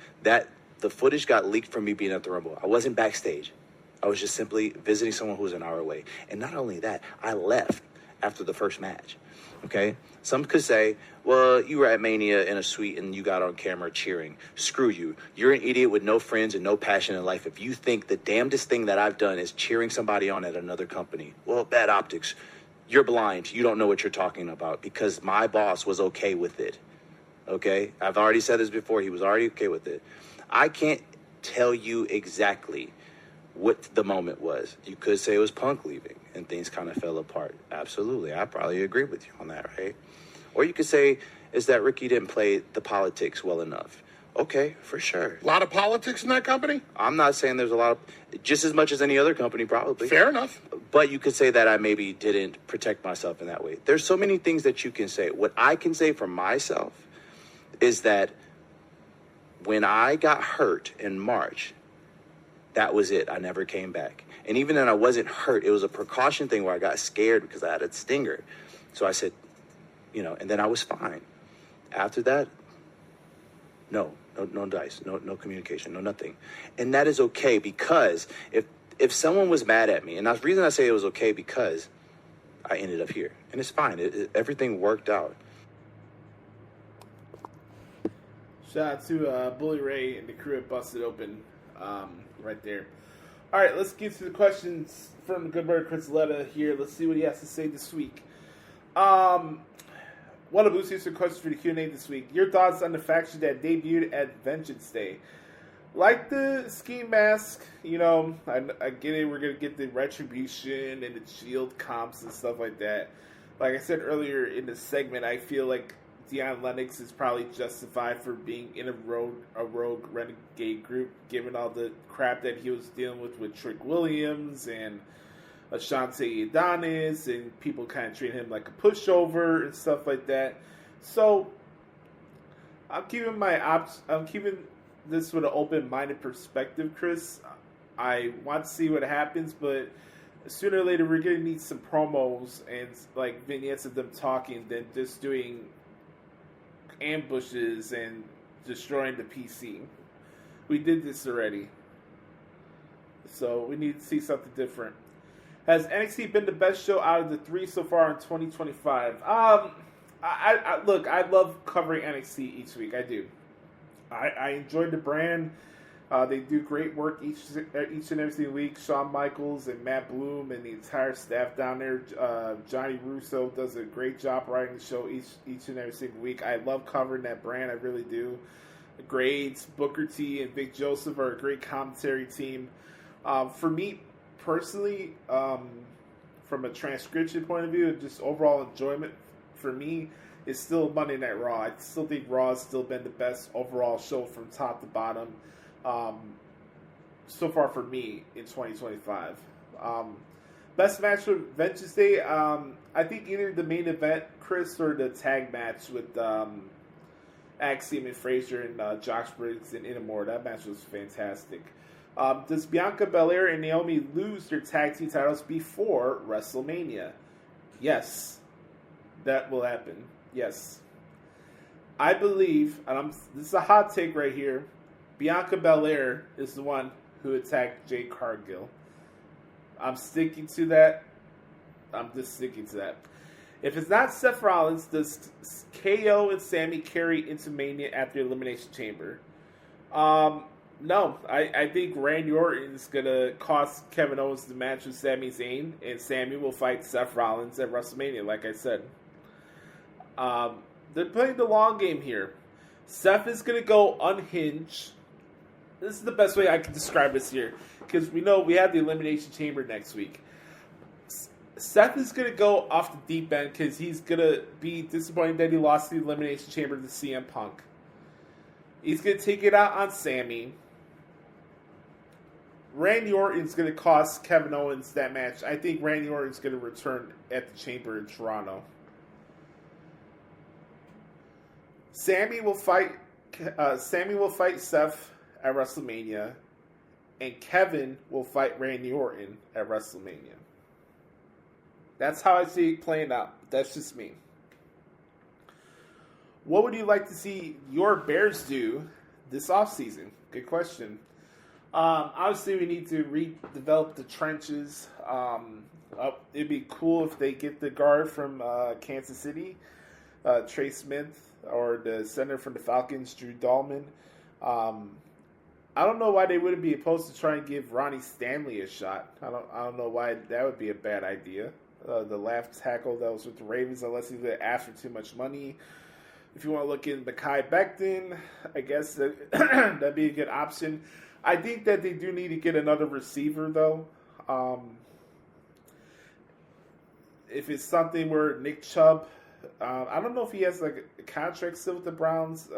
The footage got leaked from me being at the Rumble. I wasn't backstage. I was just simply visiting someone who was an hour away. And not only that, I left after the first match. Okay? Some could say, well, you were at Mania in a suite and you got on camera cheering. Screw you. You're an idiot with no friends and no passion in life if you think the damnedest thing that I've done is cheering somebody on at another company. Well, bad optics. You're blind. You don't know what you're talking about because my boss was okay with it. Okay? I've already said this before. He was already okay with it. I can't tell you exactly what the moment was. You could say it was Punk leaving and things kind of fell apart. Absolutely. I probably agree with you on that, right? Or you could say is that Ricky didn't play the politics well enough. Okay, for sure. A lot of politics in that company? I'm not saying there's a lot of, just as much as any other company probably. Fair enough. But you could say that I maybe didn't protect myself in that way. There's so many things that you can say. What I can say for myself is that when I got hurt in March, that was it. I never came back. And even then I wasn't hurt. It was a precaution thing where I got scared because I had a stinger. So I said, and then I was fine. After that, no, no dice, no communication, no nothing. And that is okay, because if someone was mad at me, and the reason I say it was okay because I ended up here, and it's fine. Everything worked out. Shout out to Bully Ray and the crew at Busted Open right there. All right, let's get to the questions from Good Brother Chris Letta here. Let's see what he has to say this week. One of Boosie's questions for the Q&A this week. Your thoughts on the faction that debuted at Vengeance Day? Like the ski mask, you know, I get it. We're going to get the Retribution and the Shield comps and stuff like that. Like I said earlier in the segment, I feel like Deion Lennox is probably justified for being in a rogue renegade group, given all the crap that he was dealing with Trick Williams and Ashante Adonis, and people kind of treat him like a pushover and stuff like that. So I'm keeping this with an open-minded perspective, Chris. I want to see what happens, but sooner or later we're going to need some promos and like vignettes of them talking than just doing ambushes and destroying the PC. We did this already, so we need to see something different. Has NXT been the best show out of the three so far in 2025? Look, I love covering NXT each week. I do. I enjoy the brand. They do great work each and every week. Shawn Michaels and Matt Bloom and the entire staff down there. Johnny Russo does a great job writing the show each and every single week. I love covering that brand. I really do. The Grades, Booker T, and Vic Joseph are a great commentary team. For me personally, from a transcription point of view, just overall enjoyment for me, is still Monday Night Raw. I still think Raw has still been the best overall show from top to bottom so far for me in 2025. Best match for Vengeance Day, I think either the main event, Chris, or the tag match with Axiom and Frazier and Josh Briggs and Inamore. That match was fantastic. Does Bianca Belair and Naomi lose their tag team titles before WrestleMania? Yes, that will happen. Yes. I believe, and this is a hot take right here, Bianca Belair is the one who attacked Jade Cargill. I'm sticking to that. I'm just sticking to that. If it's not Seth Rollins, does KO and Sami carry into Mania at the Elimination Chamber? No. I think Randy Orton is going to cost Kevin Owens the match with Sami Zayn, and Sami will fight Seth Rollins at WrestleMania, like I said. They're playing the long game here. Seth is going to go unhinged. This is the best way I can describe this here, because we know we have the Elimination Chamber next week. Seth is going to go off the deep end because he's going to be disappointed that he lost the Elimination Chamber to CM Punk. He's going to take it out on Sami. Randy Orton's going to cost Kevin Owens that match. I think Randy Orton's going to return at the Chamber in Toronto. Sami will fight Seth at WrestleMania, and Kevin will fight Randy Orton at WrestleMania. That's how I see it playing out. That's just me. What would you like to see your Bears do this offseason? Good question. Obviously, we need to redevelop the trenches. It'd be cool if they get the guard from Kansas City, Trey Smith, or the center from the Falcons, Drew Dahlman. I don't know why they wouldn't be opposed to try and give Ronnie Stanley a shot. I don't know why that would be a bad idea. The left tackle that was with the Ravens, unless he would ask for too much money. If you want to look in Mekhi Becton, I guess that'd be a good option. I think that they do need to get another receiver, though. If it's something where Nick Chubb, I don't know if he has like a contract still with the Browns.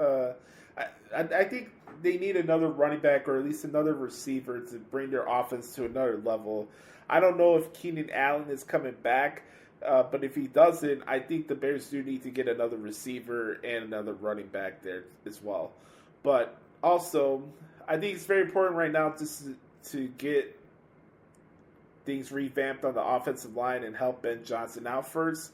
I think they need another running back or at least another receiver to bring their offense to another level. I don't know if Keenan Allen is coming back, but if he doesn't, I think the Bears do need to get another receiver and another running back there as well. But also, I think it's very important right now just to get things revamped on the offensive line and help Ben Johnson out first.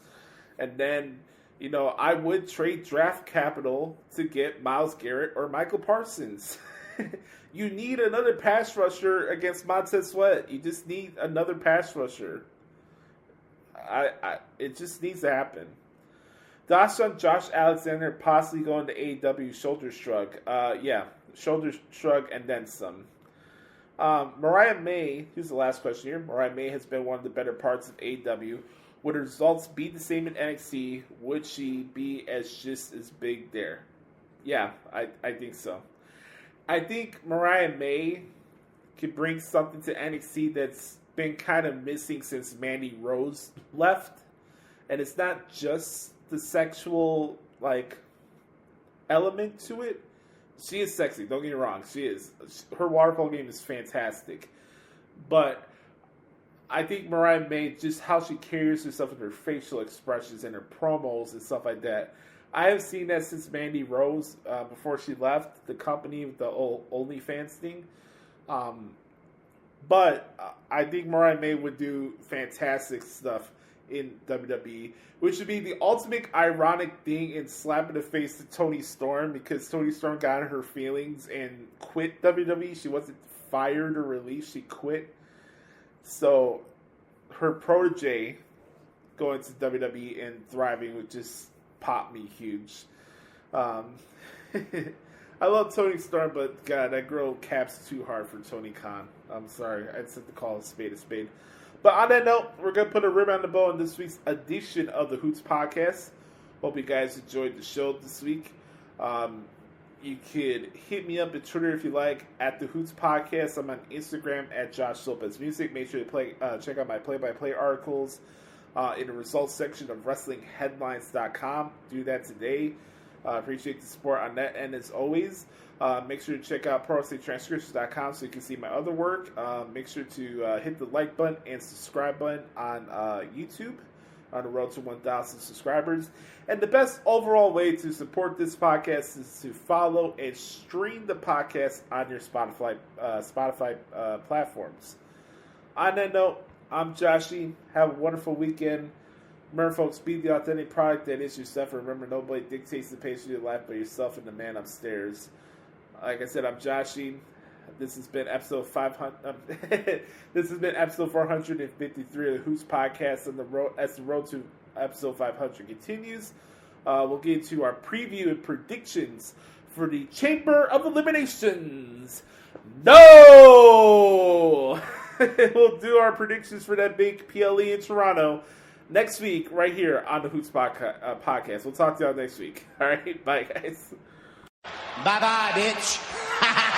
And then You know, I would trade draft capital to get Myles Garrett or Michael Parsons. You need another pass rusher against Montez Sweat. You just need another pass rusher. It just needs to happen. Thoughts on Josh Alexander possibly going to AEW? Shoulder shrug. Yeah, shoulder shrug and then some. Mariah May, here's the last question here. Mariah May has been one of the better parts of AEW. Would her results be the same in NXT? Would she be just as big there? Yeah, I think so. I think Mariah May could bring something to NXT that's been kind of missing since Mandy Rose left. And it's not just the sexual, element to it. She is sexy, don't get me wrong. She is. Her water polo game is fantastic. But I think Mariah May, just how she carries herself with her facial expressions and her promos and stuff like that, I have seen that since Mandy Rose, before she left the company with the OnlyFans thing. But I think Mariah May would do fantastic stuff in WWE, which would be the ultimate ironic thing in slap in the face to Toni Storm, because Toni Storm got in her feelings and quit WWE. She wasn't fired or released, she quit. So her protege going to WWE and thriving would just pop me huge. I love Toni Storm, but God, that girl caps too hard for Tony Khan. I'm sorry, I just have to call a spade a spade. But on that note, we're going to put a rib on the bow in this week's edition of the Hoots Podcast. Hope you guys enjoyed the show this week. You could hit me up at Twitter if you like, at the Hoots Podcast. I'm on Instagram at Joshie Lopez Music. Make sure to check out my play-by-play articles in the results section of WrestlingHeadlines.com. Do that today. Appreciate the support on that. And as always, make sure to check out ProWrestlingTranscriptions.com so you can see my other work. Make sure to hit the like button and subscribe button on YouTube on the road to 1,000 subscribers. And the best overall way to support this podcast is to follow and stream the podcast on your Spotify platforms. On that note, I'm Joshie. Have a wonderful weekend. Remember, folks, be the authentic product that is yourself. Remember, nobody dictates the pace of your life but yourself and the man upstairs. Like I said, I'm Joshie. This has been episode 500. This has been episode 453 of the Hoots Podcast on the road as the road to episode 500 continues. We'll get into our preview and predictions for the Chamber of Eliminations. No! We'll do our predictions for that big PLE in Toronto next week, right here on the Hoots Podcast. We'll talk to y'all next week. All right, bye, guys. Bye-bye, bitch.